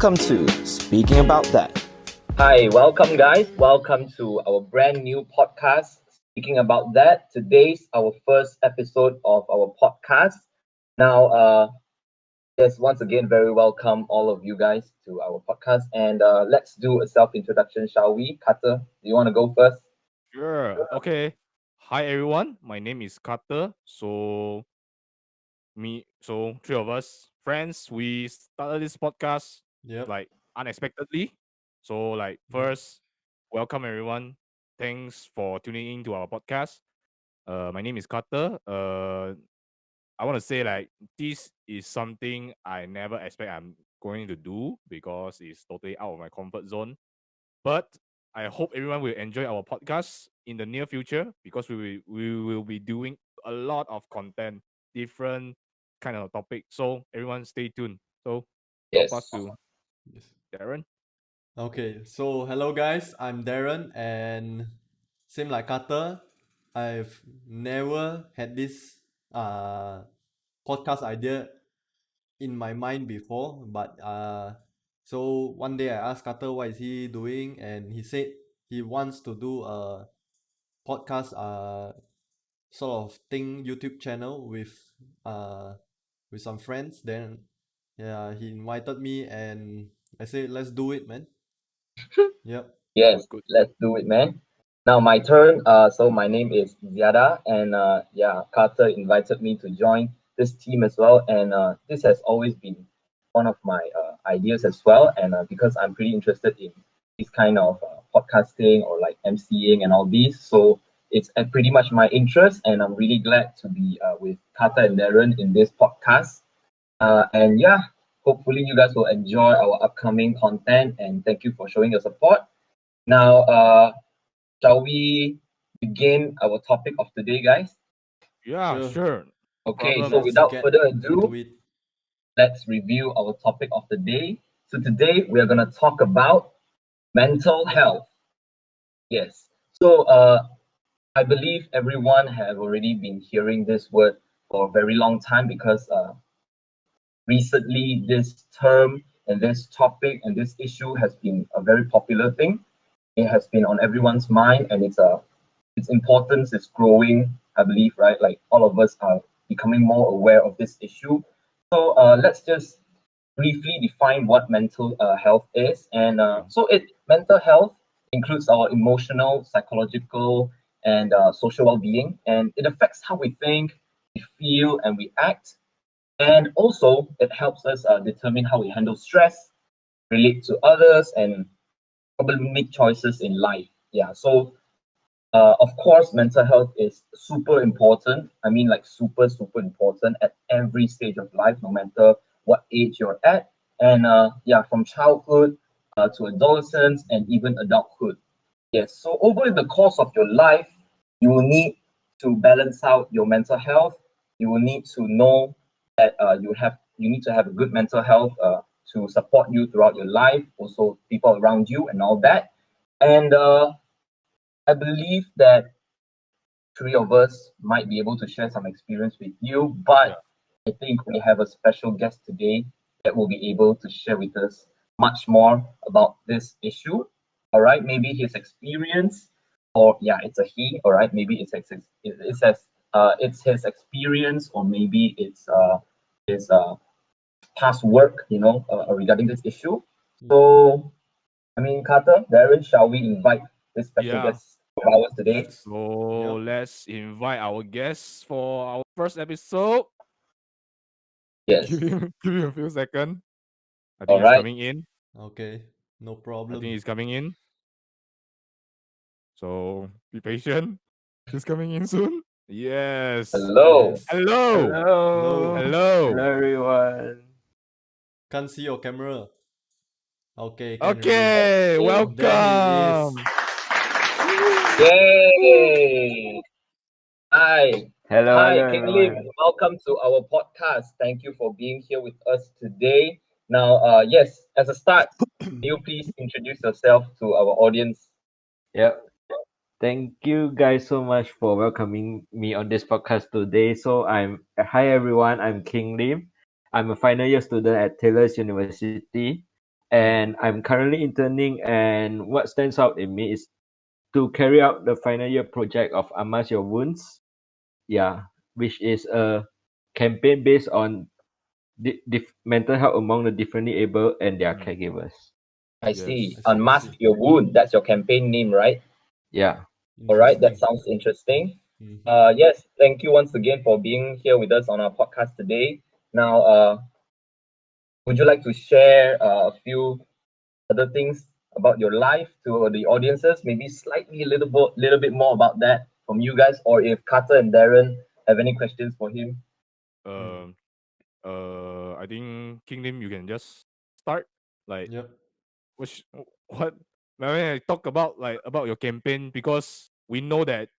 Welcome to Speaking About That. Hi, welcome guys. Welcome to our brand new podcast, Speaking About That. Today's our first episode of our podcast. Now, yes, once again, very welcome all of you guys to our podcast. And let's do a self-introduction, shall we? Carter, do you want to go first? Sure. Okay. Hi everyone. My name is Carter. So three of us friends. We started this podcast Yep. like unexpectedly. So first, welcome everyone. Thanks for tuning in to our podcast. My name is Carter. I want to say this is something I never expect I'm going to do because it's totally out of my comfort zone. But I hope everyone will enjoy our podcast in the near future because we will be doing a lot of content, different kind of topic. So everyone stay tuned. So I'll Yes. pass to Yes. Darren. Okay, so hello guys, I'm Darren, and same like Carter, I've never had this podcast idea in my mind before, but so one day I asked Carter what is he doing, and he said he wants to do a podcast sort of thing YouTube channel with some friends. Then yeah, he invited me, and I said let's do it, man. Yep. Yes, Good, good. let's do it, man. Now my turn. So my name is Ziada, and yeah, Carter invited me to join this team as well, and this has always been one of my ideas as well, and because I'm pretty interested in this kind of podcasting or like MCing and all these, so it's pretty much my interest, and I'm really glad to be with Carter and Darren in this podcast. And yeah, hopefully you guys will enjoy our upcoming content, and thank you for showing your support. Now, shall we begin our topic of today, guys? Yeah, Sure. sure. No Okay, problem. so Let's without get further into ado, it. let's review our topic of the day. So today we are going to talk about mental health. Yes. So I believe everyone have already been hearing this word for a very long time because recently this term and this topic and this issue has been a very popular thing. It has been on everyone's mind, and its importance is growing, I believe, right? Like all of us are becoming more aware of this issue. So let's just briefly define what mental health is. And Yeah. mental health includes our emotional, psychological, and social well-being, and it affects how we think, we feel, and we act. And also, it helps us determine how we handle stress, relate to others, and probably make choices in life. Yeah. So of course, mental health is super important. I mean, like super important at every stage of life, no matter what age you're at. And yeah, from childhood to adolescence and even adulthood. Yes. So over the course of your life, you will need to balance out your mental health. You will need to know that you need to have a good mental health to support you throughout your life, also people around you and all that. And I believe that three of us might be able to share some experience with you, Yeah. but I think we have a special guest today that will be able to share with us much more about this issue. All right, maybe his experience, or yeah, it's a he. All right, maybe it's his experience, or maybe it's his past work, regarding this issue. So, I mean, Carter, Darren, shall we invite this special Yeah. guest of ours today? Let's So Yep. let's invite our guests for our first episode. Give Yes. him give him a few seconds. I All think he's right. coming in. Okay. No I think problem. he's coming in. So be patient. He's coming in soon. Yes. Hello. Yes. Hello. Hello. Hello. Hello, Hello. everyone. Can't see your camera. Okay, can already. Okay. Okay. There he is. Welcome. Yay! Hi. Hello, Hi, hello, King Lim. everyone. Welcome to our podcast. Thank you for being here with us today. Now, yes, as a start, can you please introduce yourself to our audience? Yep. Thank you guys so much for welcoming me on this podcast today. Hi everyone. I'm King Lim. I'm a final year student at Taylor's University. and I'm currently interning. And what stands out in me is to carry out the final year project of Unmask Your Wounds. Yeah, which is a campaign based on mental health among the differently able and their caregivers. I Yes. see. I see. I Unmask see. Your Wound. That's your campaign name, right? Yeah. All right. That Interesting. sounds interesting. Mhm. Yes. Thank you once again for being here with us on our podcast today. Now, would you like to share a few other things about your life to the audiences? Maybe slightly little bit more about that from you guys, or if Carter and Darren have any questions for him. Um. I think King Lim, you can just start. Like, Yep. which what? I mean, I talk about like about your campaign because we know that.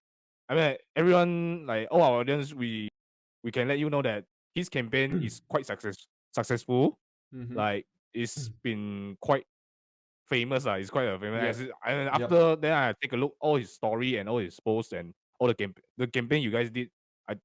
I mean, everyone like all our audience, we can let you know that his campaign is quite successful. Mhm. Like, it's been quite famous. It's quite a Yep. famous. And Yep. after then, I take a look all his story and all his posts and all the campaign you guys did. I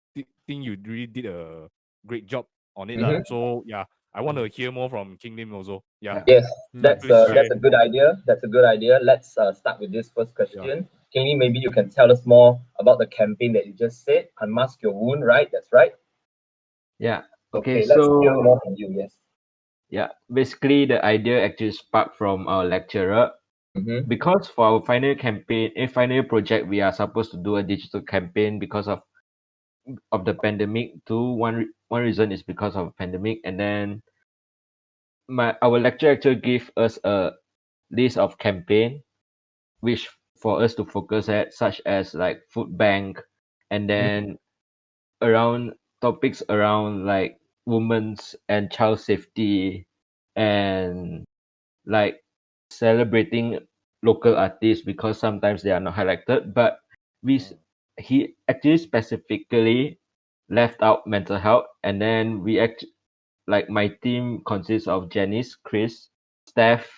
think you really did a great job on it, lah. Mm-hmm. So yeah, I want to Mm. hear more from King Lim also. Yeah, Yeah. Yes, like Mm. please that's share. a good idea. That's a good idea. Let's start with this first Yeah. question. Kenny, maybe you can tell us more about the campaign that you just said. Unmask your wound, right? That's right. Yeah. Okay. Okay, let's hear So more from you. Yes. yeah, basically the idea actually sparked from our lecturer Mm-hmm. because for our final year project, we are supposed to do a digital campaign because of the pandemic. Too, one reason is because of pandemic, and then our lecturer actually gave us a list of campaign which for us to focus at, such as like food bank, and then around topics around like women's and child safety, and like celebrating local artists because sometimes they are not highlighted. But we s- he actually specifically left out mental health, and then like my team consists of Janice, Chris, Steph,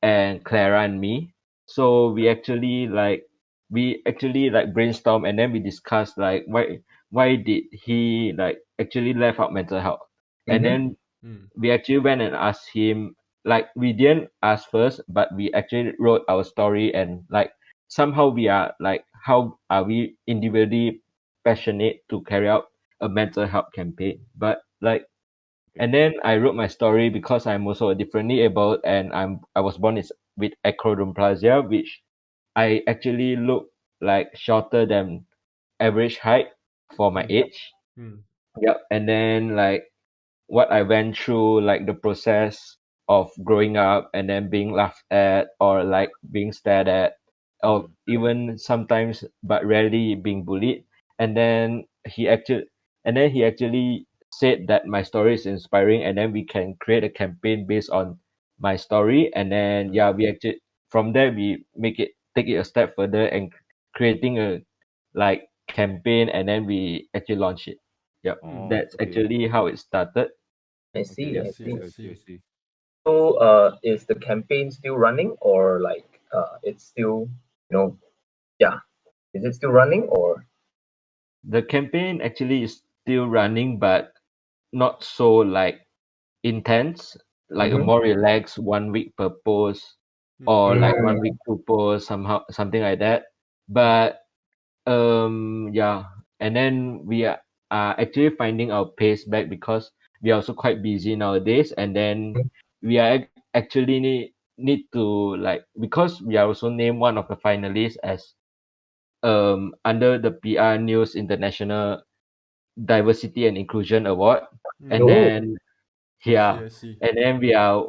and Clara and me. So we actually like brainstorm, and then we discuss like why did he like actually left out mental health. And Mm-hmm. then Mm. we actually went and asked him, like we didn't ask first, but we actually wrote our story, and like somehow we are like, how are we individually passionate to carry out a mental health campaign. But like, and then I wrote my story because I'm also differently able, and I was born with achondroplasia, which I actually look like shorter than average height for my Mm. age. Mm. Yep. And then like what I went through, like the process of growing up and then being laughed at or like being stared at, or even sometimes but rarely being bullied. And then he actually said that my story is inspiring, and then we can create a campaign based on my story. And then yeah, we actually from there we take it a step further and creating a like campaign, and then we actually launch it. Yep, Mm. Oh, that's okay. actually how it started. I Okay, see. I I Yep. see. see. I I see, I see. see. So, is the campaign still running, or like, it's still, yeah, is it still running, or? The campaign actually is still running, but not so like intense, like a Mm-hmm. more relaxed 1 week per post, Mm. or like Mm-hmm. 1 week two posts, somehow something like that. But yeah, and then are actually finding our pace back because we are also quite busy nowadays, and then we are actually need to like, because we are also named one of the finalists as under the PR News International Diversity and Inclusion Award. And Mm. Oh, then I see. yeah, I see. and then we are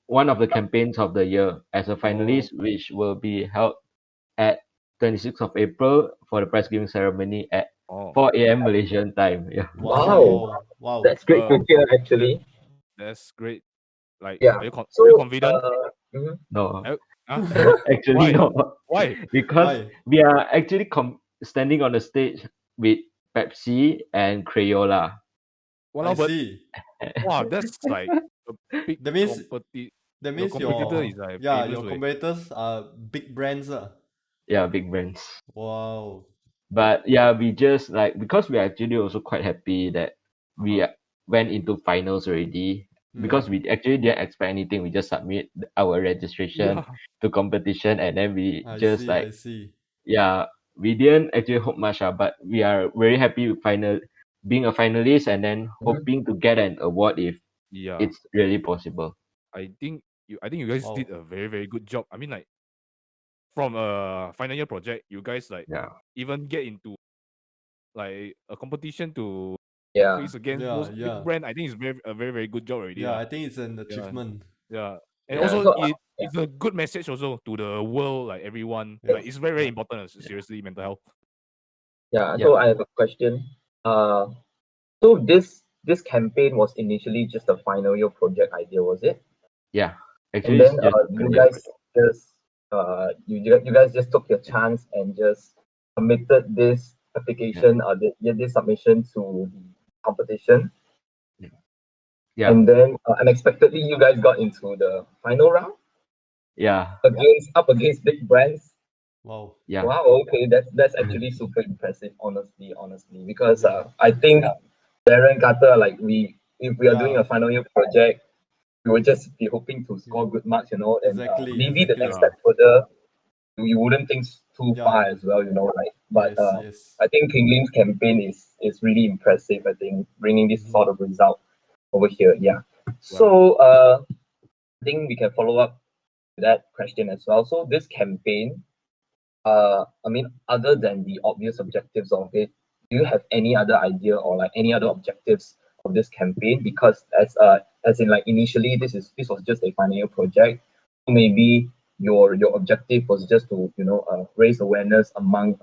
one of the campaigns of the year as a Oh. finalist, which will be held at 26th of April for the prize giving ceremony at Oh, 4 a.m. Malaysian time. Yeah. wow. Wow. Wow. That's great to hear, that actually. that's great. Like, Yeah. are you So, confident? mhm. No, Huh? actually Why? not. Why? Because Why? we are actually standing on the stage with Pepsi and Crayola. I Well, but see. wow, that's like a big That means that Your means competitor your is like yeah, famous your way. competitors are big brands. Yeah, big brands. Wow. But yeah, we just like, because we are actually also quite happy that we Uh-huh. went into finals already, because we actually didn't expect anything. We just submit our registration Yeah. to competition, and then we I just see, I like, see. yeah, we didn't actually hope much, but we are very happy with being a finalist, and then Mhm. hoping to get an award if Yeah. it's really possible. I think you guys did Wow. a very, very good job. I mean, like, from a final year project, you guys like Yeah. even get into like a competition to Yeah. face against Yeah, those big yeah. brand. I think it's a very, very good job already. Yeah, Lah. I think it's an Yeah. achievement. Yeah. And Yeah. also So it's a good message also to the world, like everyone. Yeah. Like it's very, very Yeah. important, seriously, mental health. yeah, Yeah. so I have a question. Uh, so this campaign was initially just a final year project idea, was it? Yeah. And Actually, it's then just a you final year guys project. just you guys just took your chance and just submitted this Yeah. application this submission to the competition, Yeah. and then unexpectedly you guys got into the final round Yeah. against big brands. Wow. Yeah. Wow, okay, that's actually super impressive, honestly, because Yeah. I think Darren Carter, like if we are doing Yeah. a final year project, we would just be hoping to score good marks, and Exactly, maybe the next exactly. Yeah. step further, you wouldn't think too Yeah. far as well, right? But Yes, yes. I think King Lim's campaign is really impressive. I think bringing this Mm-hmm. sort of result over here, yeah. Yeah. So I think we can follow up that question as well. So this campaign, I mean, other than the obvious objectives of it, do you have any other idea or like any other objectives of this campaign? Because as in like initially this was just a final year project. Maybe your objective was just to raise awareness among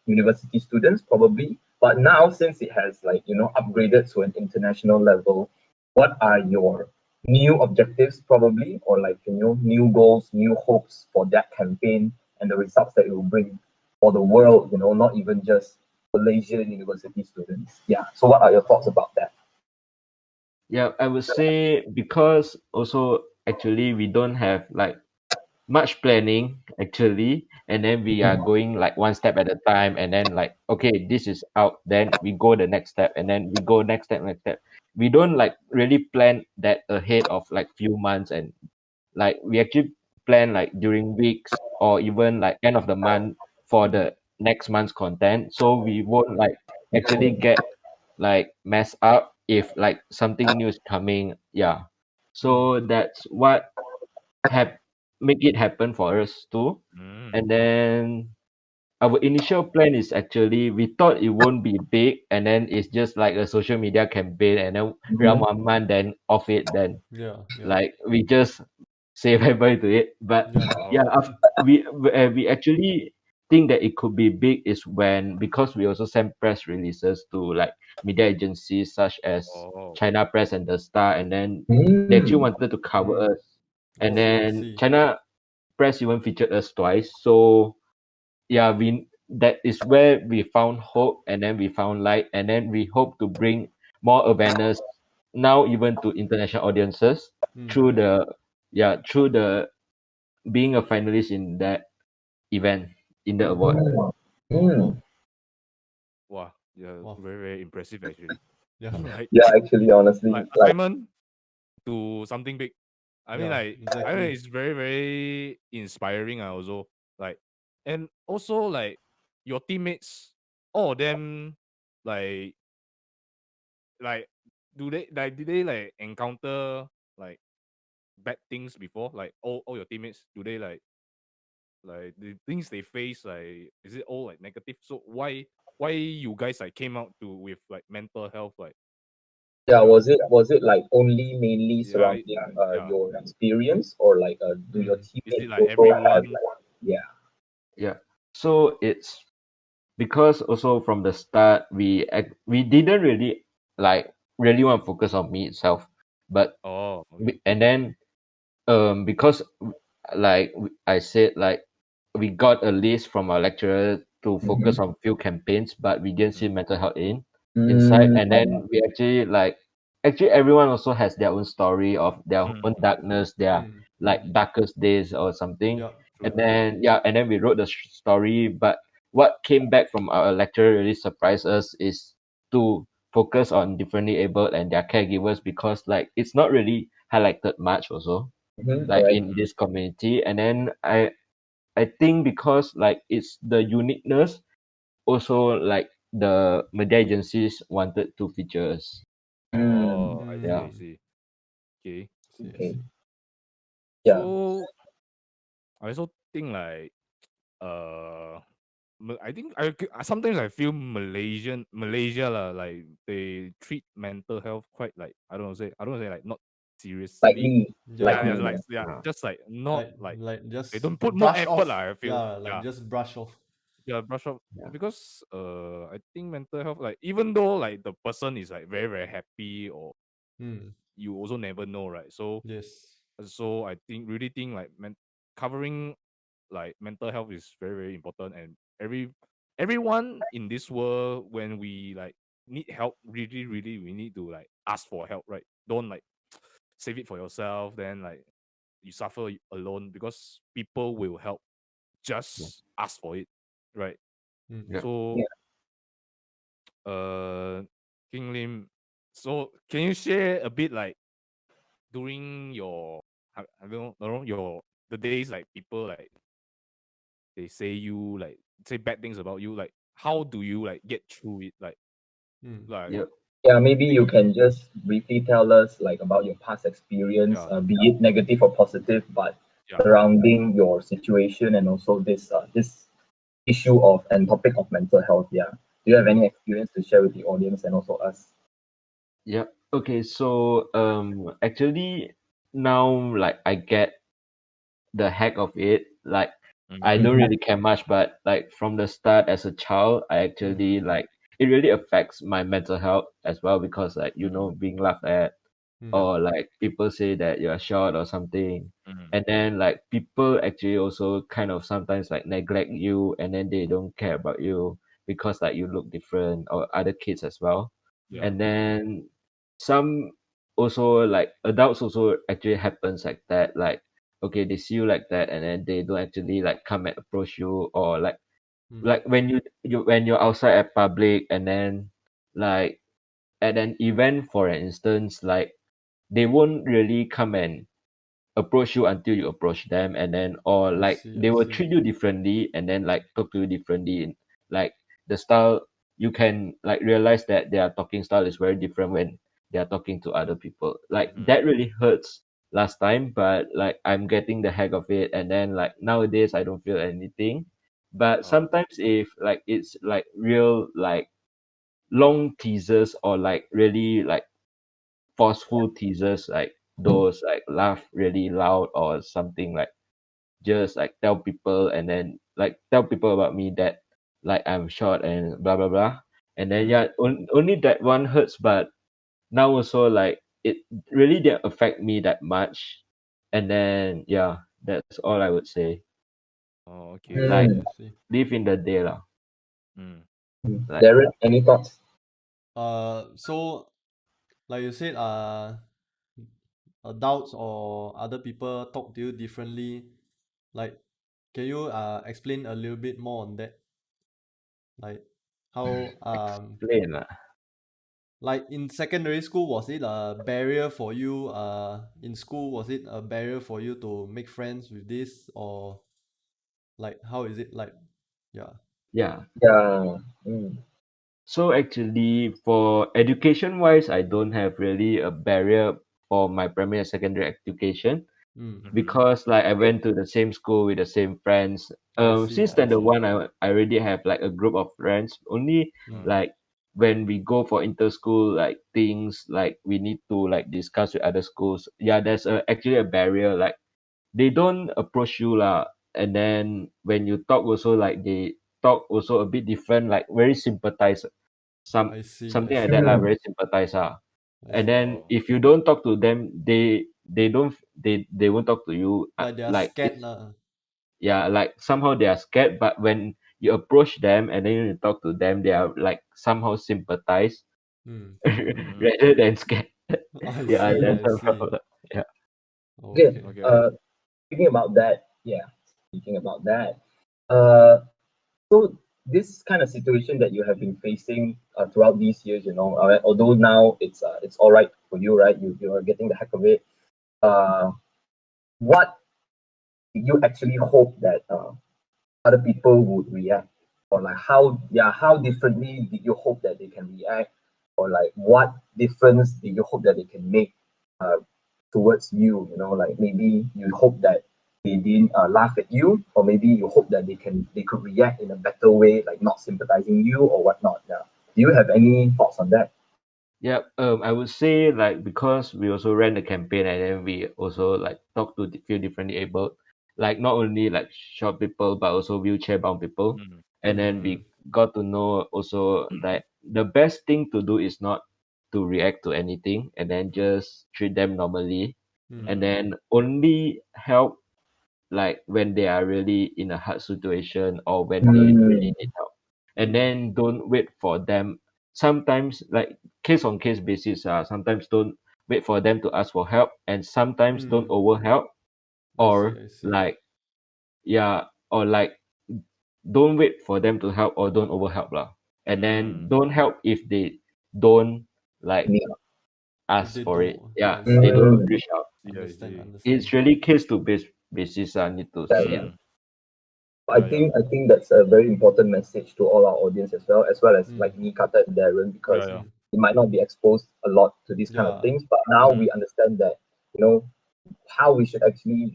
university students probably. But now since it has like upgraded to an international level, what are your new objectives probably, or like new goals, new hopes for that campaign and the results that it will bring for the world, not even just Malaysian university students. Yeah. So what are your thoughts about that? Yeah, I would say because also actually we don't have like much planning actually, and then we are going like one step at a time, and then like, okay, this is out, then we go the next step, and then we go next step. We don't like really plan that ahead of like few months, and like we actually plan like during weeks or even like end of the month for the next month's content, so we won't like actually get like mess up if like something new is coming. Yeah, so that's what have make it happen for us too. Mm. And then our initial plan is actually we thought it won't be big, and then it's just like a social media campaign, and then around 1 month then off it, then Yeah, yeah. like we just say bye bye to it. But Yeah. yeah, Oh. we actually think that it could be big is when, because we also send press releases to like media agencies such as Oh. China Press and The Star, and then they actually Mm. wanted to cover us, I and see, I then see. China Press even featured us twice. So yeah, we that is where we found hope, and then we found light, and then we hope to bring more awareness now even to international audiences through Yeah. the being a finalist in that event, in the award. Mm. Mm. Wow. Yeah. Wow. Very, very impressive actually. Yeah. like Yeah, actually, honestly, like like assignment to something big. I mean, Yeah, like, I mean, exactly. it's very, very inspiring. Also, like, and also like your teammates, all of them, like, like, did they like encounter like bad things before? Like, all your teammates, do they like the things they face? Like, is it all like negative? So why you guys like came out to with like mental health? Like, yeah, yeah, was it like only mainly yeah, surrounding yeah. your experience, or like do your Is it teammates like also have everyone? like yeah. Yeah, so it's because also from the start we didn't really like really want to focus on me itself, but Oh, okay. and then because I said, like we got a list from our lecturer to focus Mhm. on few campaigns, but we didn't see Mm. mental health inside. Mm. And then we actually like, actually everyone also has their own story of their Mm. own darkness, their like darkest days or something. Yeah. And True. then yeah, and then we wrote the story. But what came back from our lecturer really surprised us is to focus on differently abled and their caregivers because like it's not really highlighted much also like Correct. in this community. And then I think because like it's the uniqueness, also like the media agencies wanted to feature us. Oh, I see, Yeah. I see. Okay. I Okay. see. Yeah. So I also think like uh I think sometimes I feel Malaysia lah, like they treat mental health quite like I don't say like not seriously. Likely. Yeah, Yeah, yeah, Likely. like Yeah. yeah, Yeah. just like not like like like they just don't put more brush effort off. lah. I feel Yeah, like yeah, just brush off. yeah, brush up Yeah. because I think mental health like even though like the person is like very very happy or Mm. you also never know, right? Yes. So I think really think like covering like mental health is very very important, and everyone in this world when we like need help, really really we need to like ask for help, right? Don't like save it for yourself, then like you suffer alone, because people will help, Yeah. just ask for it, right? Mm. Yeah. So Yeah. uh King Lim, so can you share a bit like during your I don't know your the days like people like they say you like say bad things about you, like how do you like get through it, Mm. like Yep. Yeah, maybe do you you can just briefly tell us like about your past experience, yeah be it negative or positive, but yeah surrounding your situation and also this issue of and topic of mental health. Yeah. Do you have any experience to share with the audience and also us? Yep. Okay, so actually now like I get the heck of it. Like I mm-hmm. don't Mhm. really care much, but like from the start as a child, I Mm. actually like it really affects my mental health as well because like Mm-hmm. being laughed at Mm. or like people say that you're short or something. Mm-hmm. And then like people actually also kind of sometimes like neglect you and then they don't care about you because like you look different or other kids as well. Yeah. And then some also like adults also actually happens like that. Like okay, they see you like that and then they don't actually like come and approach you or Mm. like when you when you're outside at public and then like at an event for an instance, like they won't really come and approach you until you approach them and then or I like see. they I will see. treat you differently and then like talk to you differently in like the style you can like realize that their talking style is very different when they are talking to other people. Like Mm. that really hurts last time, but like I'm getting the heck of it and then like nowadays I don't feel anything. But Oh. sometimes if like it's like real like long teasers or like really like forceful teasers like those like laugh really loud or something like just like tell people and then like tell people about me that like I'm short and blah blah blah and then Mm. yeah only that one hurts but now also like it really didn't affect me that much and then yeah that's all I would say Oh, I okay. like see. I Mm. see. live in the day lah Mm. like Darren, any thoughts? So like you said, adults or other people talk to you differently. Like, can you explain a little bit more on that? Like, how explain lah like in secondary school, was it a barrier for you? In school, was it a barrier for you to make friends with this, or like how is it like? Yeah. yeah. Yeah. Mm. So actually, for education wise, I don't have really a barrier for my primary and secondary education Mm. Mm-hmm. because like I Okay. went to the same school with the same friends. I see. Since I standard see. one, I already have like a group of friends. Only Mm. like when we go for inter school like things like we need to like discuss with other schools. Yeah, there's actually a barrier. Like they don't approach you lah, and then when you talk also like they talk also a bit different, like very sympathize I see. I something like that see. lah, Mm. very sympathize ah. I And see. then Oh. if you don't talk to them, they don't they won't talk to you. Like they are Like scared it's lah. yeah, like somehow they are scared, but when you approach them and then you talk to them, they are like somehow sympathize Mm. Mm-hmm. rather than scared. I Yeah, see. that's I the see. problem. Yeah. Okay. Okay. Okay. Okay. Speaking about that, yeah. Speaking about that, uh, so this kind of situation that you have been facing throughout these years, although now it's all right for you, right? You are getting the heck of it. What did you actually hope that other people would react, or like how differently did you hope that they can react, or like what difference did you hope that they can make uh, towards you? Like maybe you hope that they didn't laugh at you, or maybe you hope that they could react in a better way, like not sympathizing you or whatnot. Yeah. Do you have any thoughts on that? Yeah, I would say like because we also ran the campaign and then we also like talk to few differently abled, like not only like short people but also wheelchair bound people, Mm. and then Mm. we got to know also that the best thing to do is not to react to anything and then just treat them normally, and Mm. then only help like when they are really in a hard situation or when they really Mm, need help, and then don't wait for them. Sometimes like case on case basis, sometimes don't wait for them to ask for help, and sometimes don't Mm. over help, I see. or I see. like yeah, or like don't wait for them to help or don't over help lah, and then Mm. don't help if they don't like yeah. If ask they for it. don't, Yeah, I they see. don't Mm, reach out. See, I Understand. see. Understand. It's really case to basis, need to yeah, say. yeah. Mm. I Yeah, yeah. think I think that's a very important message to all our audience as well as Mm. like me, Kata and Darren, Yeah, because yeah. Mm. we might not be exposed a lot to these kind of Yeah. things, but now Mm-hmm. we understand that you know how we should actually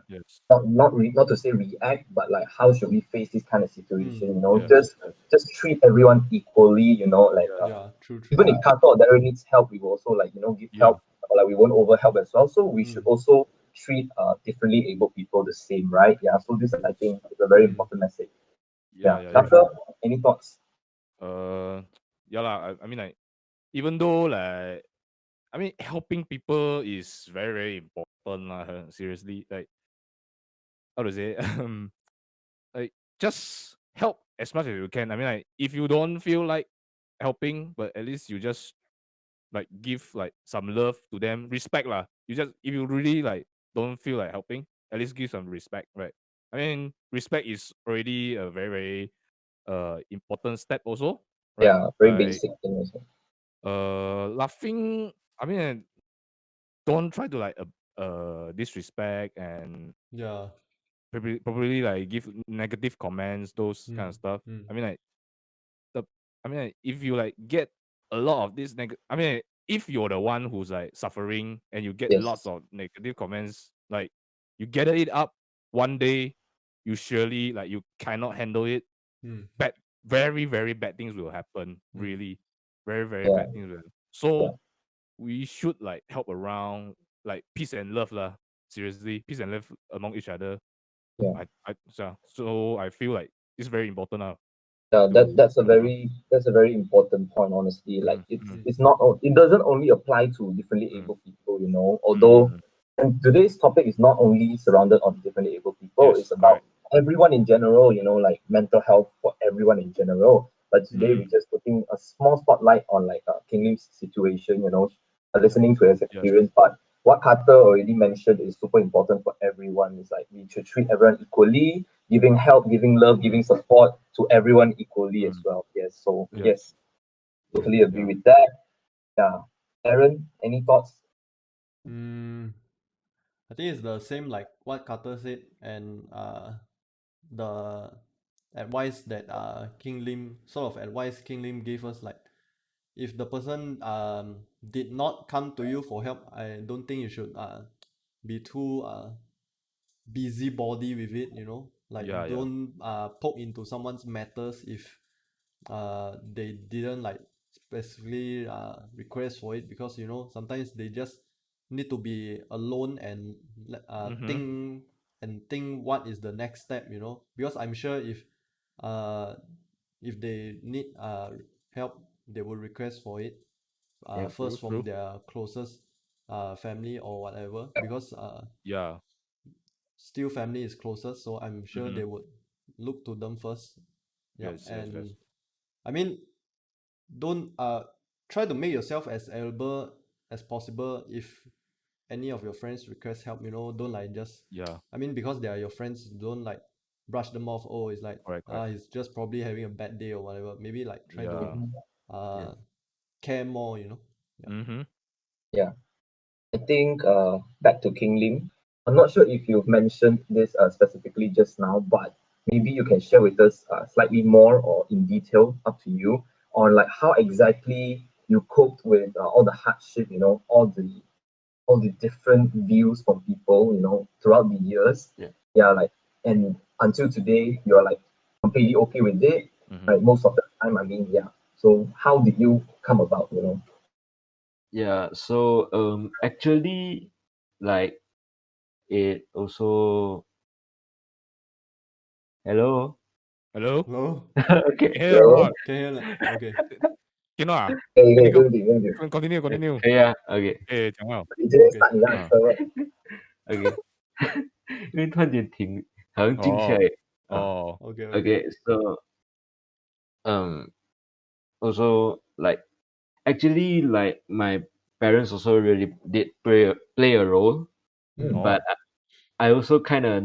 Yes. not to say react, but like how should we face this kind of situation? Mm. Yes. Just treat everyone equally. Like Yes. Yeah. True. True. even if Kata or Darren needs help, we will also like give Yeah. help, but like we won't over help as well. So we should Mm. also treat differently able people the same, right? Yeah. So this I Yes. think is a very Mm. important message. Yeah, Yeah. yeah, yeah. Kata, any thoughts? Uh, yeah lah. I mean, like, even though like, I mean, helping people is very, very important lah. Seriously, like, how to say, like, just help as much as you can. I mean, like, if you don't feel like helping, but at least you just like give like some love to them, respect lah. You just if you really like don't feel like helping, at least give some respect, right? I mean, respect is already a very, very important step also, right? Yeah, very Like basic thing also. laughing. I mean, don't try to like disrespect and Yeah. probably like give negative comments, those kind Mm. of stuff. Mm. I mean, like the I mean, like, if you like get a lot of this I mean, if you're the one who's like suffering and you get Yes. lots of negative comments, like you gather it up one day, you surely like you cannot handle it. Mm. Bad, very, very bad things will happen. Mm. Really, very, very Yeah. bad things will happen. Yeah. So we should like help around, like peace and love lah. Seriously, peace and love among each other. Yeah. So I feel like it's very important now Yeah, to that's a very important point, honestly. Like mm, it's mm, it's not it doesn't only apply to differently mm, able people, although, mm. and today's topic is not only surrounded on differently able people, it's Yes, correct. about everyone in general, like mental health for everyone in general. But today Mm. Mm, we're just putting a small spotlight on like King Lim's situation, listening to his yes. experience. But what Carter already mentioned is super important for everyone. It's like we should treat everyone equally, giving help, giving love, giving support to everyone equally as Mm, well. Yes. So yes. yes, totally agree Yeah. with that. Yeah. Aaron, any thoughts? Mm. I think it's the same like what Carter said, and the advice that King Lim sort of advice King Lim gave us, like if the person did not come to you for help, I don't think you should be too busybody with it, like Yeah, yeah. don't poke into someone's matters if they didn't like specifically request for it, because sometimes they just need to be alone and Mm-hmm. think what is the next step, because I'm sure uh if they need help, they will request for it Yep. True, first from true. their closest family or whatever, because Yeah. still family is closest, so I'm sure Mm-hmm. they would look to them first. Yep. Yes, yes, yes. And I mean, don't try to make yourself as available as possible if any of your friends request help, don't like just Yeah. I mean, because they are your friends, don't like brush them off. Oh, it's like Correct, correct. he's just probably having a bad day or whatever. Maybe like try Yeah. to care more, you know. Mm-hmm. Yeah. I think back to King Lim. I'm not sure if you've mentioned this specifically just now, but maybe you can share with us slightly more or in detail, up to you, on like how exactly you coped with all the hardship, all the different views from people, throughout the years. Yeah. Yeah, like, and until today, you're like completely okay with it, Mm-hmm. right? Most of the time, I mean, yeah. So how did you come about? Yeah, so actually, like it also hello. Hello? Hello? Okay. Can hear or Hello? not? Can you hear like okay. Cannot ah? Hey, hey, Go. 对不起，Continue, continue. Yeah. Okay. 哎，讲啊，你今天 Okay. 你让啊，车 Okay. 因为突然间停，好像静下哦，来啊。哦， Okay, okay. Okay. So um also like actually like my parents also really did play a role, but 哦， I also kind of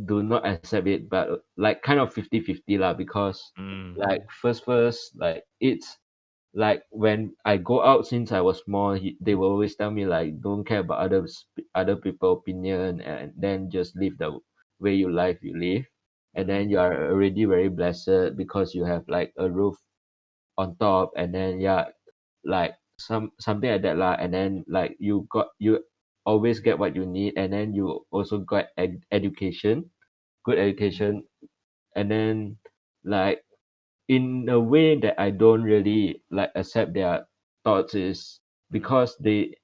do not accept it, but like kind of 50-50 lah, because mm, like first like it's like when I go out since I was small, they will always tell me like don't care about other people opinion, and then just live the way you live, and then you are already very blessed because you have like a roof on top, and then yeah, like something like that lah, and then like you always get what you need, and then you also got education, good education, and then like in a way that I don't really like accept their thoughts is because they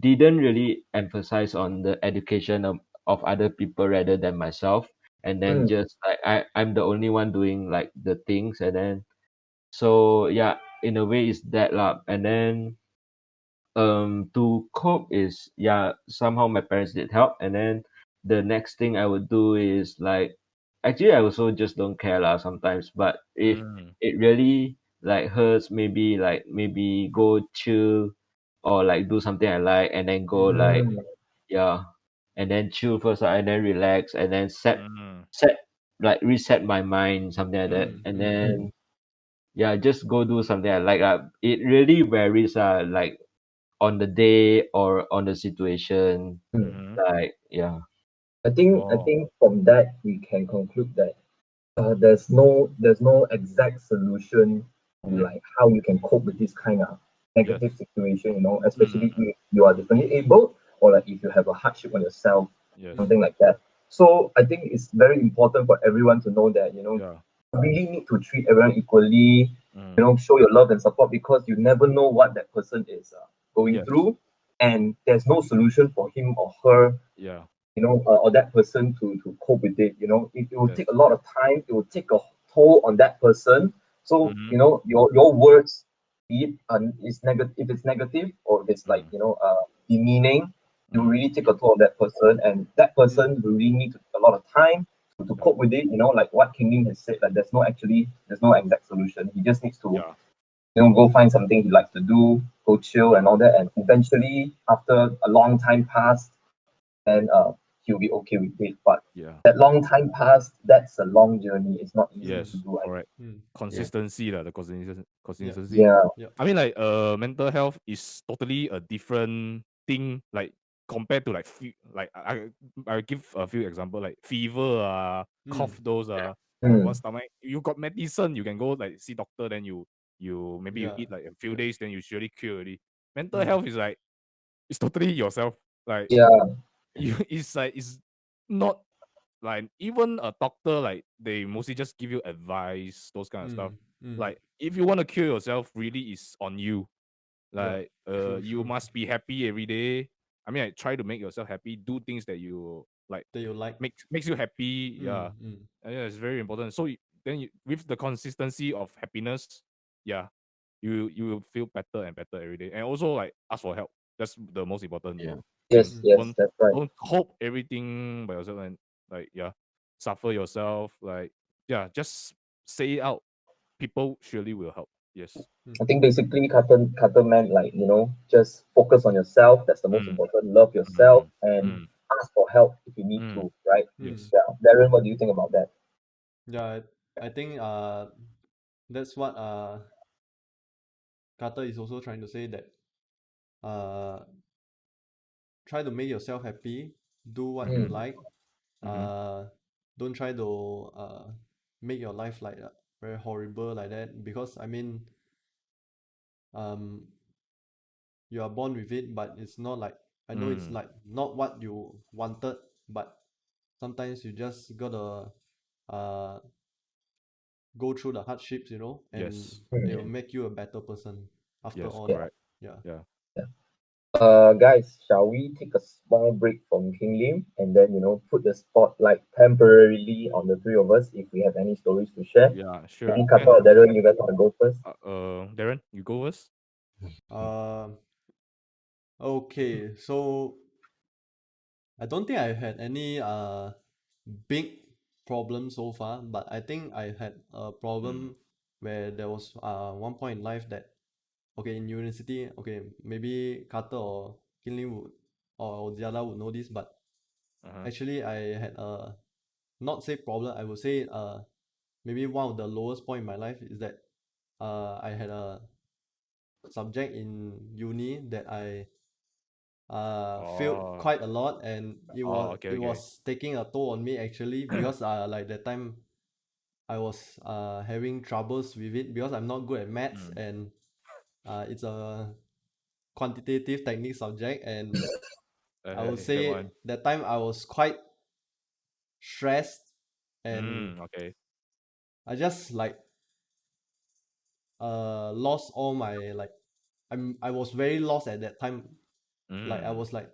didn't really emphasize on the education of other people rather than myself, and then 嗯 just like I'm the only one doing like the things, and then so yeah, in a way is that lah, and then to cope is, yeah, somehow my parents did help, and then the next thing I would do is like actually I also just don't care lah sometimes, but if mm, it really like hurts, maybe go chill or like do something I like, and then go like, 嗯 yeah, and then chill first lah, and then relax, and then mm, set like reset my mind, something like that, and 嗯 then yeah, just go do something I like. It really varies, like on the day or on the situation. 嗯。mm, Like yeah, I oh, think from that we can conclude that there's no exact solution to yeah, like how you can cope with this kind of yes, negative situation, especially mm, if you are differently able, or like if you have a hardship on yourself, yes, something like that. So I think it's very important for everyone to know that yeah, you really need to treat everyone equally, mm, show your love and support, because you never know what that person is going yes, through, and there's no solution for him or her, yeah, or that person to cope with it. It will yes, take a lot of time. It will take a toll on that person. So mm, your words, be it is negative, if it's negative, or if it's like mm, demeaning, it will mm, really take a toll on that person, and that Mm. person will really need to take a lot of time to yeah, cope with it. Like what King Lim has said, like there's no exact solution. He just needs to yeah, go find something he likes to do, go chill and all that, and eventually after a long time passed, then he'll be okay with it. But yeah, that long time passed, that's a long journey. It's not easy to yes, do. correct. Mm. yeah, Consistency lah, the Yeah. consistency. Yeah. Yeah. I mean, like, mental health is totally a different thing, like compared to like like I give a few example, like fever, Mm. cough, those what Mm, stomach. You got medicine, you can go like see doctor, then maybe you Yeah. eat like a few Yeah. days, then you surely cure already. Mental Mm. health is like it's totally yourself. Like yeah. you, it's not like even a doctor, like they mostly just give you advice, those kind of stuff. Mm. Mm. Like if you want to cure yourself, really is on you. Yeah. Like True, you true. must be happy every day. I mean, like try to make yourself happy, do things that you like, That you like. makes you happy. Yeah. Mm. Mm. Yeah, it's very important. So then with the consistency of happiness, yeah, you will feel better and better every day. And also like ask for help. That's the most important yeah, thing. Yes, Mm. yes, Don't that's right. don't hope everything by yourself, and like yeah, suffer yourself. Like yeah, just say it out. People surely will help. Yes. I think basically Carter meant like, just focus on yourself. That's the most Mm, important. Love yourself, mm, and mm. ask for help if you need to, right? Yes. Yeah. Darren, what do you think about that? Yeah, I think that's what Carter is also trying to say, that uh try to make yourself happy, do what you Mm. like. Mm-hmm. Don't try to make your life like very horrible like that, because I mean um you are born with it, but it's not like, I know it's like not what you wanted, but sometimes you just gotta uh go through the hardships, and Yes. it will Mm. make you a better person after Yes. all. Yeah. Correct. Yeah. Yeah. Yeah. Guys, shall we take a small break from King Lim and then, put the spotlight temporarily on the three of us if we have any stories to share? Yeah. Sure. Maybe Kata Can. or Darren, you guys want to go first? Darren, you go first. uh okay, so I don't think I had any big problem so far, but I think I had a Mm. problem where there was one point in life that, okay, in university, okay, maybe Carter or Kinley would, or Ziada would know this, but Uh-huh. actually I had a, not say problem, I would say maybe one of the lowest point in my life is that I had a subject in uni that I failed Oh. quite a lot, and it Oh. was Okay. it Okay. was taking a toll on me actually, because like that time I was having troubles with it because I'm not good at maths, Mm. and it's a quantitative technique subject, and I would That say one. that time I was quite stressed, and Okay. I just like lost all my like, I was very lost at that time. Like I Mm. was like,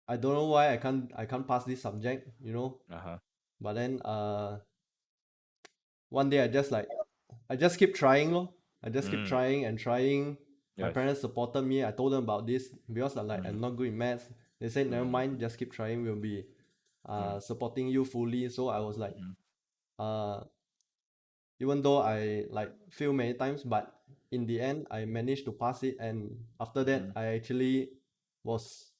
I don't know why I can't pass this subject, Uh-huh. but then one day I just keep trying lor. I just keep Mm. trying and trying. My Yes. parents supported me. I told them about this because I'm Mm. not good in maths. They said never mind, Mm. just keep trying. We'll be Mm. supporting you fully. So I was like, Mm. uh even though I like fail many times, but in the end I managed to pass it, and after that Mm. I actually was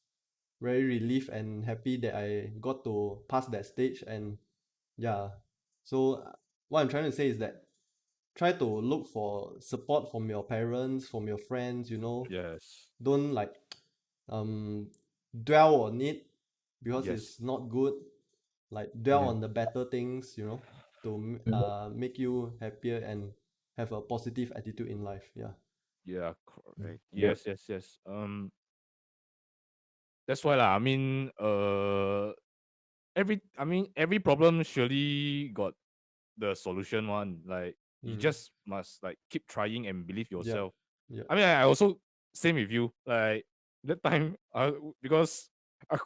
very relieved and happy that I got to pass that stage. And yeah, so what I'm trying to say is that try to look for support from your parents, from your friends, Yes. don't like um dwell on it because Yes. it's not good. Like dwell Mm. on the better things, to Mm. make you happier and have a positive attitude in life. Yeah. Yeah. Correct. Yep. Yes. Yes. Yes. That's why lah. I mean, every problem surely got the solution one. Like you Mm. just must like keep trying and believe Yep. yourself. Yep. I mean, I also same with you. Like that time, because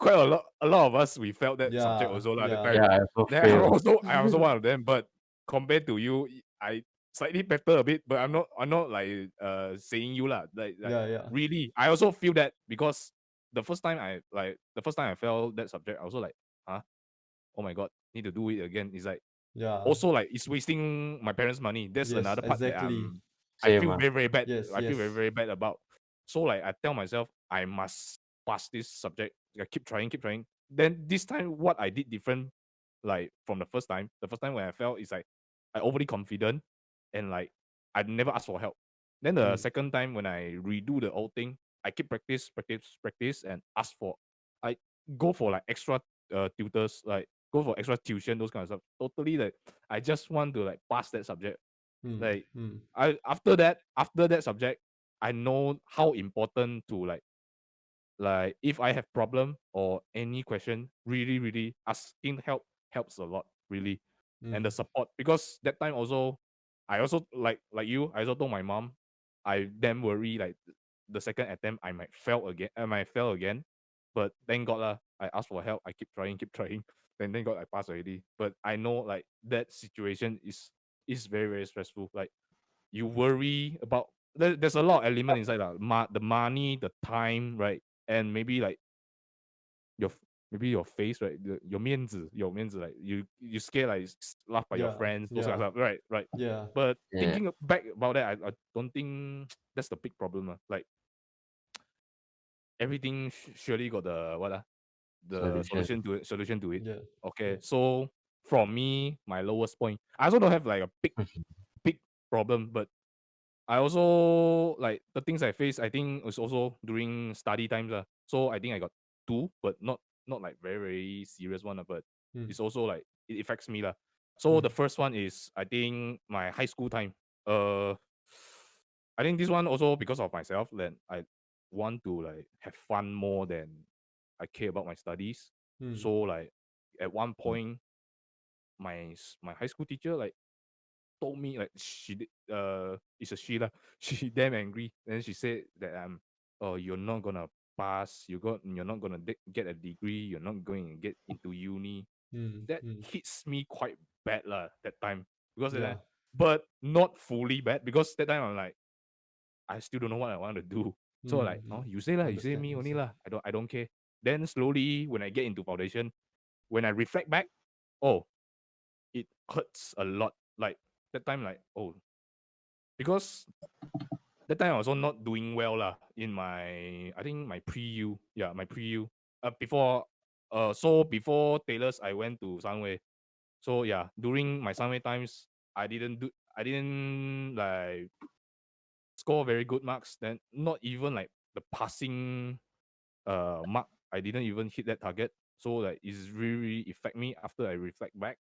quite a lot of us we felt that subject Yeah. also lah. That Yeah. time, Yeah, I also then fail. I also one of them. But compared to you, I slightly better a bit. But I'm not like saying you lah. Like Yeah. Yeah. really, I also feel that because the first time I felt that subject, I also like, huh, oh my god, need to do it again. It's like Yeah. also like it's wasting my parents' money. That's Yes. another part that Exactly. I Same. feel very very bad. Yes. I feel very Yes. very bad about. So like I tell myself I must pass this subject. I keep trying, keep trying. Then this time what I did different, like from the first time. The first time when I felt is like I overly confident and like I never asked for help. Then the Mm. second time when I redo the whole thing, I keep practice, practice, practice, and ask for. I go for like extra tutors, like go for extra tuition, those kind of stuff. Totally like I just want to like pass that subject. Mm. Like Mm. I after that subject, I know how important to like if I have problem or any question, really, really asking help helps a lot, really. And the Mm. support. Because that time also I also like you, I also told my mom, I damn worry like the second attempt I might fail again. But thank God lah, I asked for help, I keep trying. Then thank God I passed already. But I know like that situation is very, very stressful. Like you worry about there's a lot of element inside that. The money, the time, right? And maybe like your maybe your face, right? Your面子, like you scare like laugh by your Yeah. friends, those kind Yeah. of stuff, right? Right. Yeah. But Yeah. thinking back about that, I don't think that's the big problem. Like everything surely got the what the Solution. solution to it. Yeah. Okay, so from me, my lowest point, I also don't have like a big problem, but I also like the things I face. I think was also during study times lah. So I think I got two, but not like very very serious one lah. But Mm. it's also like it affects me lah. So the first one is I think my high school time. Uh, I think this one also because of myself that I want to like have fun more than I care about my studies. Mm. So like at one point, my high school teacher like told me like it's a she lah. She damn angry. Then she said that oh you're not gonna pass. You're not gonna get a degree. You're not going to get into uni. Mm. That Mm. hits me quite bad lah that time because that Yeah. time, but not fully bad because that time I'm like I still don't know what I want to do. So like Mm. oh you say lah, you say Understand. me only Understand. lah. I don't care. Then slowly when I get into foundation, when I reflect back, oh it hurts a lot. Like that time like oh because that time I was also not doing well lah in my I think my pre-U. Yeah, my pre-U. Before before Taylor's I went to Sunway. So yeah, during my Sunway times I didn't like score very good marks. Then not even like the passing mark. I didn't even hit that target. So like it's really affect me after I reflect back.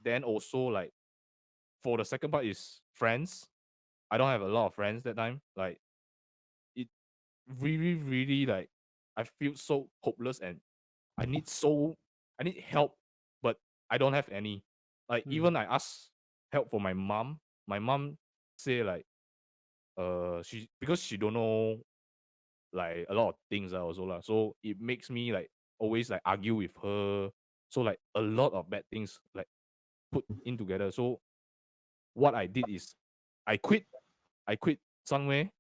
Then also like for the second part is friends. I don't have a lot of friends that time. Like it really, really like I feel so hopeless and I need so I need help, but I don't have any. Like Mm. even I ask help for my mom. My mom say like she because she don't know like a lot of things also lah. So it makes me like always like argue with her. So like a lot of bad things like put in together. So what I did is I quit. I quit somewhere.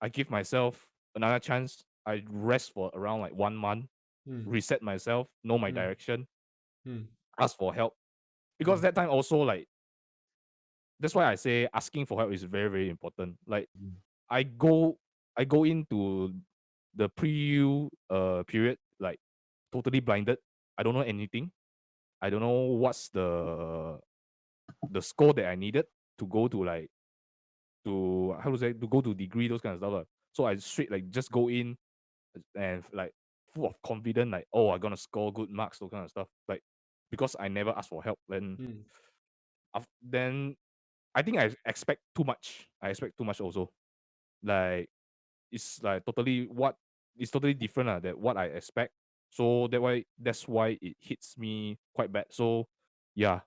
I give myself another chance. I rest for around like 1 month, Mm. reset myself, know my Mm. direction, Mm. ask for help. Because Mm. that time also like that's why I say asking for help is very, very important. Like I go I go into the pre-U period like totally blinded. I don't know anything. I don't know what's the score that I needed to go to like to how to say to go to degree those kind of stuff. So I straight like just go in and like full of confidence, like oh I'm gonna score good marks, those kind of stuff. Like because I never asked for help. Mm. Then I think I expect too much. I expect too much also. Like it's like totally what it's totally different than what I expect. So that's why it hits me quite bad. So yeah,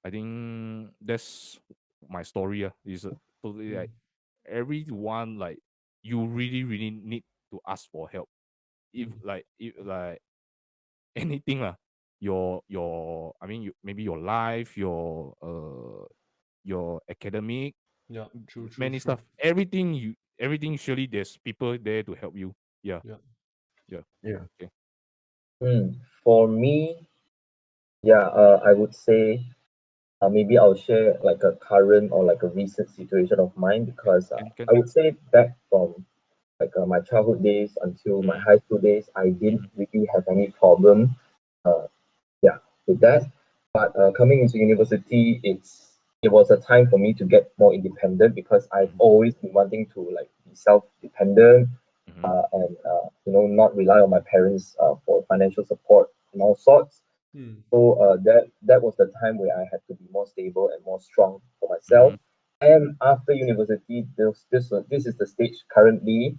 I think that's my story. Is totally Mm. like everyone like you really really need to ask for help. Mm. If like anything lah, your I mean you maybe your life, your academic, Yeah. True. True. many True. stuff. Everything surely there's people there to help you. Yeah, Yeah. yeah. Yeah. Okay. For me, yeah, I would say maybe I'll share like a current or like a recent situation of mine because Can. I would say back from like my childhood days until my Mm, high school days, I didn't mm, really have any problem. Uh, yeah, with that. But coming into university, it was a time for me to get more independent because I've mm, always been wanting to like be self-dependent mm, and not rely on my parents for financial support and all sorts. Mm. So that was the time where I had to be more stable and more strong for myself. mm, And after university, this is the stage currently.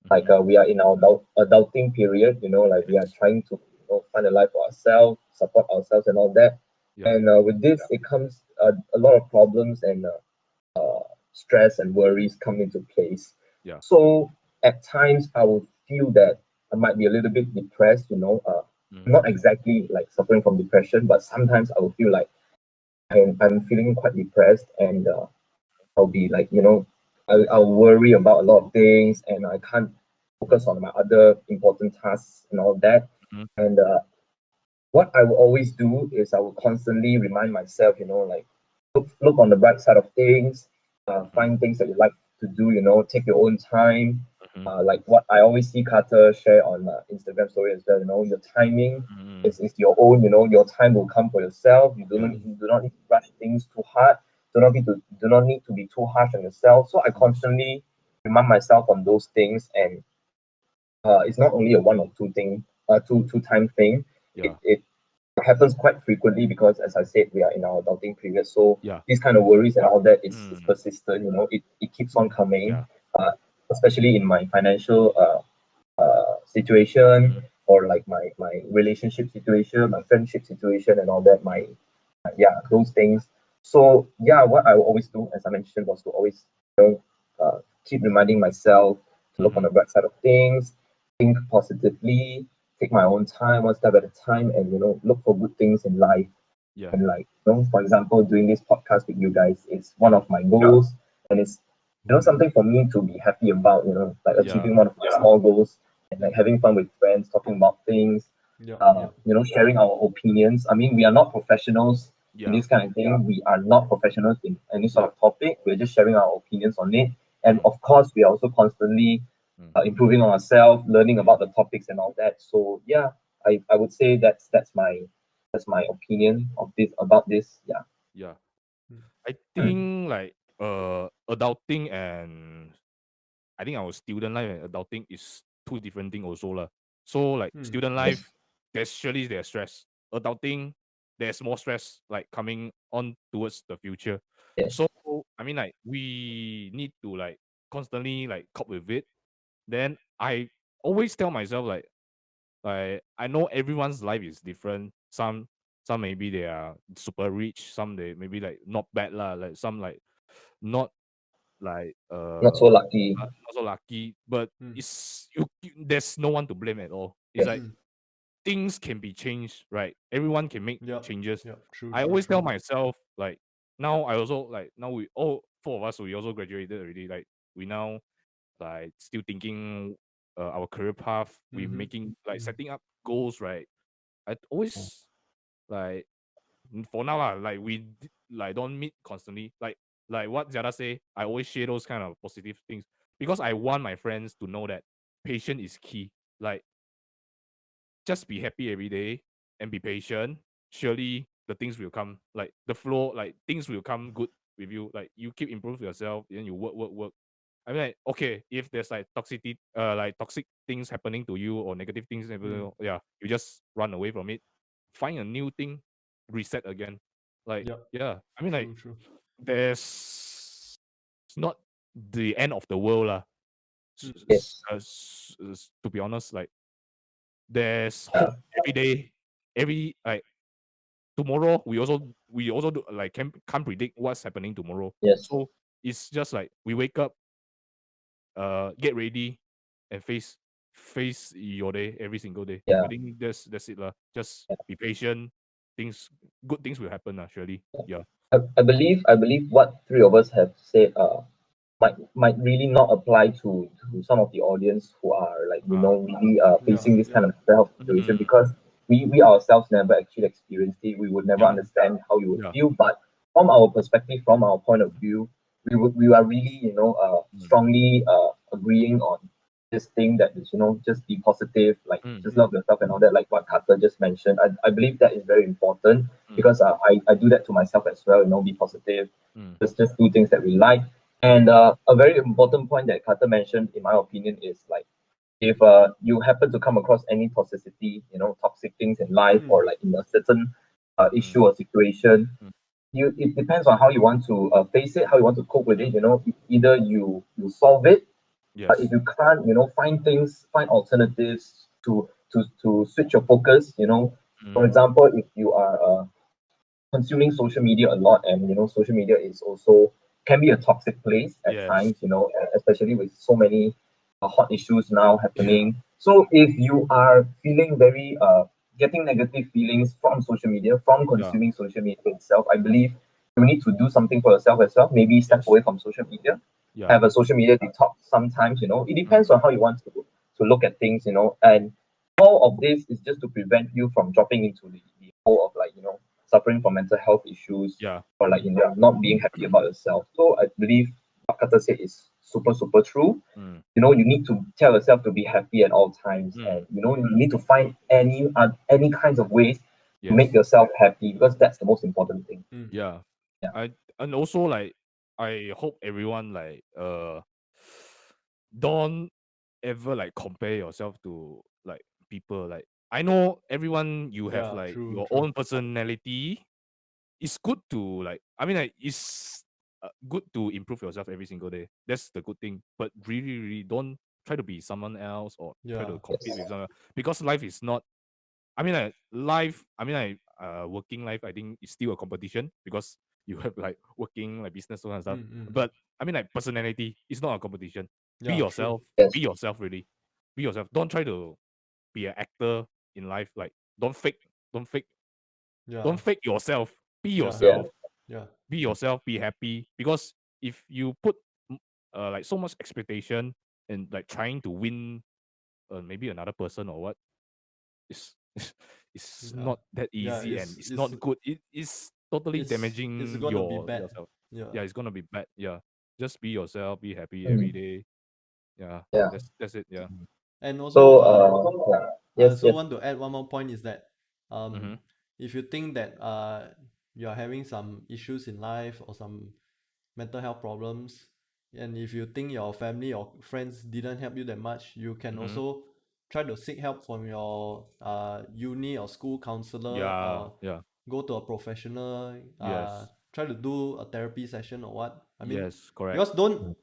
Like mm. we are in our adulting period, like we are Yes. trying to find a life for ourselves, support ourselves, and all that. Yeah. And with this, it comes a lot of problems and stress and worries come into place. Yeah. So at times, I would feel that I might be a little bit depressed. Mm, Not exactly like suffering from depression, but sometimes I will feel like I'm feeling quite depressed, and I'll be like, I'll worry about a lot of things, and I can't focus on my other important tasks and all that. mm, And what I will always do is I will constantly remind myself, like look on the bright side of things, mm, find things that you like to do, take your own time, like what I always see Carter share on Instagram story as well. Your timing is your own. Your time will come for yourself. You do not need to rush things too hard. Do not need to be too harsh on yourself. So I constantly remind myself on those things, and it's not only a one or two thing, two time thing. Yeah. It happens quite frequently because, as I said, we are in our adulting period. So Yeah. these kind of worries and all that is persistent. It keeps on coming. Yeah. Especially in my financial situation, or like my relationship situation, my friendship situation, and all that. Those things. So yeah, what I will always do, as I mentioned, was to always keep reminding myself to look on the bright side of things, think positively, take my own time, one step at a time, and look for good things in life. Yeah. And like, for example, doing this podcast with you guys is one of my goals, and it's something for me to be happy about. Like achieving one of my small goals, and like having fun with friends, talking about things, Yeah. sharing our opinions. I mean, we are not professionals in Yeah. this kind of thing. We are not professionals in any sort of topic. We're just sharing our opinions on it. And of course, we are also constantly improving on ourselves, learning about the topics and all that. So yeah, I would say that's my opinion of this about this. Yeah. Yeah. I think like adulting and I think our student life and adulting is two different things also lah. So like student Yes. life, there's stress. Adulting, there's more stress like coming on towards the future. Yes. So I mean like we need to like constantly like cope with it. Then I always tell myself like I know everyone's life is different. Some maybe they are super rich, some they maybe like not bad lah, like some like not like Not so lucky. not so lucky, but it's there's no one to blame at all. It's Yes. like things can be changed, right? Everyone can make Yep. changes. Yep. True. I True. always True. tell myself like now I also like now we all four of us we also graduated already. Like we now like still thinking our career path. We making like setting up goals, right? I always like for now lah, like like don't meet constantly. Like what Zara say, I always share those kind of positive things because I want my friends to know that patience is key. Like just be happy every day and be patient. Surely the things will come. Like the flow, like things will come good with you. Like you keep improve yourself, then you work. I mean, like, okay, if there's like toxic things happening to you or negative things happening, yeah, you just run away from it. Find a new thing, reset again. Like, Yep. yeah, I mean, like, True. True. there's it's not the end of the world, lah. Yes. To be honest, like, there's hope every day. Every like tomorrow, we also do, like can't predict what's happening tomorrow. Yes. So it's just like we wake up, get ready and face your day every single day. Yeah. I think that's it lah. Just be patient. Good things will happen lah, surely. Yeah. I believe what three of us have said might really not apply to some of the audience who are like really facing this kind of health situation, because we ourselves never actually experienced it. We would never Yeah. understand how you would Yeah. feel. But from our perspective, from our point of view, we are really strongly agreeing on this thing that is just be positive, like just love yourself and all that, like what Carter just mentioned. I believe that is very important, because I do that to myself as well. Be positive, just do things that we like. And a very important point that Carter mentioned, in my opinion, is like, if you happen to come across any toxicity, toxic things in life, or like in a certain issue or situation, it depends on how you want to face it, how you want to cope with it. Either you solve it. If Yes. you can't, find alternatives to switch your focus. For example, if you are consuming social media a lot, and social media is also can be a toxic place at Yes. times, especially with so many hot issues now Yeah. happening. So if you are feeling very getting negative feelings from social media, from Yeah. consuming social media itself, I believe you need to do something for yourself as well. Maybe step Yes. away from social media, Yeah. have a social media detox sometimes. It depends on how you want to look at things. And all of this is just to prevent you from dropping into the hole of, like, suffering from mental health issues, Yeah. or like, not being happy about yourself. So I believe what Carter said is super, super true. Mm. You need to tell yourself to be happy at all times, and you need to find any kinds of ways to make Yes. yourself happy, because that's the most important thing. Yeah. Yeah. And also like I hope everyone like don't ever like compare yourself to like people. Like I know everyone you have Yeah, like true, your true. own personality. It's good to like I mean like it's good to improve yourself every single day. That's the good thing. But really, really don't try to be someone else or try Yeah. to compete Yes. with someone, because life is not. I mean, like life. I mean, like working life. I think is still a competition because you have like working like business all that stuff. But I mean, like personality is not a competition. Be Yeah, true. yourself. Yes. Be yourself. Really. Be yourself. Don't try to be an actor in life. Like don't fake. Don't fake. Yeah. Don't fake yourself. Be Yeah. yourself. Yeah. Be yourself. Be happy. Because if you put like so much expectation and like trying to win maybe another person or what, it's it's Yeah. not that Yeah, easy and it's not good. It is totally it's damaging gonna be bad. yourself. Yeah. Yeah, it's gonna be bad. Yeah, just be yourself. Be happy every Mm. day. Yeah, Yeah. that's it. Yeah. And So, also, yeah. I Yes, also yes. want to add one more point is that Mm-hmm. if you think that you are having some issues in life or some mental health problems, and if you think your family or friends didn't help you that much, you can Mm-hmm. also try to seek help from your uni or school counselor, Yeah. or Yeah. go to a professional, Yes. try to do a therapy session or what. I mean, Yes. Correct. because don't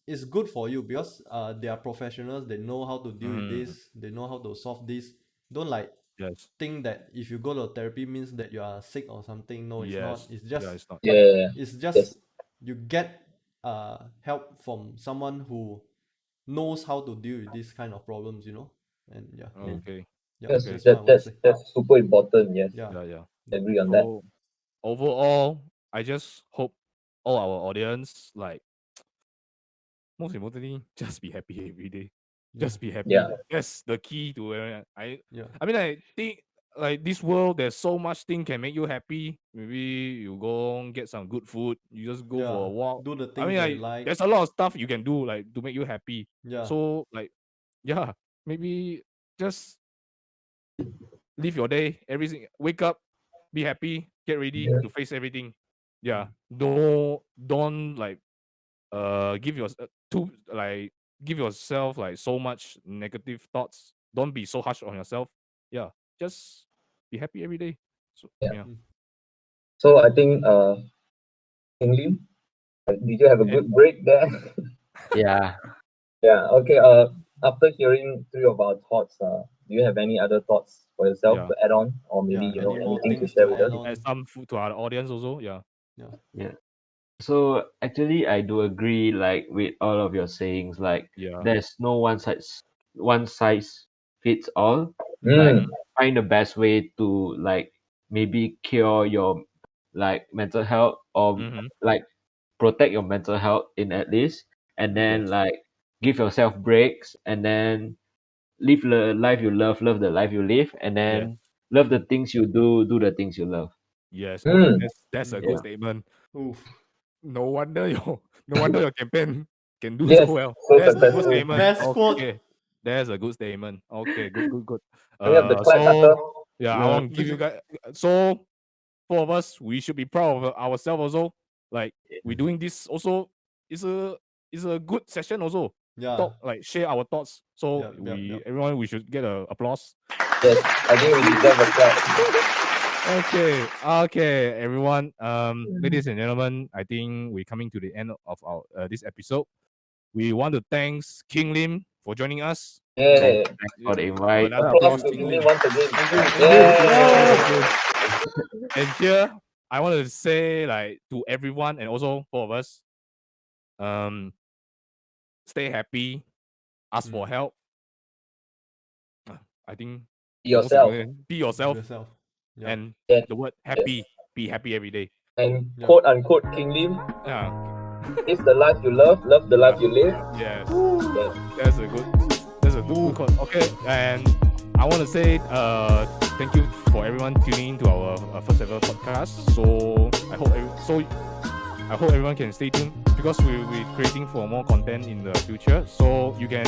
it's good for you because they are professionals, they know how to deal with Mm-hmm. this, they know how to solve this. Don't like Yes. think that if you go to therapy means that you are sick or something. No, it's not. Yes. It's Yeah. just It's not. Yeah. it's Yes. just you get help from someone who knows how to deal with this kind of problems, and yeah, Okay. Yes. Okay. that's what I want to That's say. that's super important. Yes. Yeah. Yeah. Yeah. Agree on that. So overall, I just hope all our audience like most importantly, just be happy every day. Yeah. Just be happy. Yeah. That's the key to Yeah. I mean, I think like this world, there's so much thing can make you happy. Maybe you go and get some good food. You just go for Yeah. a walk. Do the I things mean, that you like like. there's a lot of stuff you can do like to make you happy. Yeah. So like, yeah, maybe just live your day. Everything. Wake up, be happy, get ready to face everything. Yeah. Don't like give your to like give yourself like so much negative thoughts. Don't be so harsh on yourself. Yeah, just be happy every day. So Yeah. yeah. So I think, King Lim, did you have a good break there? Yeah. Yeah. Okay. After hearing three of our thoughts, do you have any other thoughts for yourself Yeah. to add on, or maybe Yeah. Any more anything to things share to with add us? on? Add some food to our audience also. Yeah. Yeah. Yeah. So actually, I do agree like with all of your sayings. Like Yeah. there's no one size fits all. Like Mm. find the best way to like maybe cure your like mental health or Mm-hmm. like protect your mental health in at least, and then Yes. like give yourself breaks, and then live the life you love the life you live, and Yes. then love the things you do the things you love. Yes. Okay. Mm. That's a good Yeah. statement. Oof. No wonder your campaign can do so Yes. well. So That's a good successful. statement. Best quote. Okay. That's a good statement. Okay, good. Bring up the clap, Carter. So yeah, I No, want to give you guys. So four of us, we should be proud of ourselves also. Like we doing this also is a good session also. Yeah. Talk like share our thoughts. So Yep. everyone we should get a applause. Yes. I think we deserve a clap. Okay, everyone. Ladies and gentlemen, I think we're coming to the end of our this episode. We want to thanks King Lim for joining us. Yeah. thanks for the invite. Another Applause applause, to King King Lim. Lim once again. Thank you. Yeah. And here, I want to say like to everyone and also four of us, stay happy, ask for help. I think Be the most yourself. important, be yourself, Yourself. Yeah. and Yes. the word happy, be happy every day. And Yeah. quote unquote, King Lim, Yeah. live the life you love the life you live. Yes. Yes. That's a good quote. Okay, and I want to say thank you for everyone tuning in to our first ever podcast. So I hope everyone can stay tuned because because we're creating for more content in the future. So you can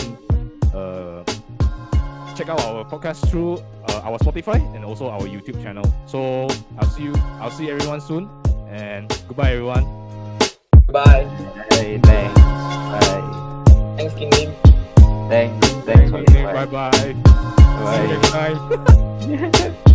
check out our podcast through our Spotify and also our YouTube channel. So I'll see everyone soon, and goodbye everyone. Bye. Hey, thanks. Bye. Thanks, King Lim. Thanks for Bye bye. See you Bye. next time.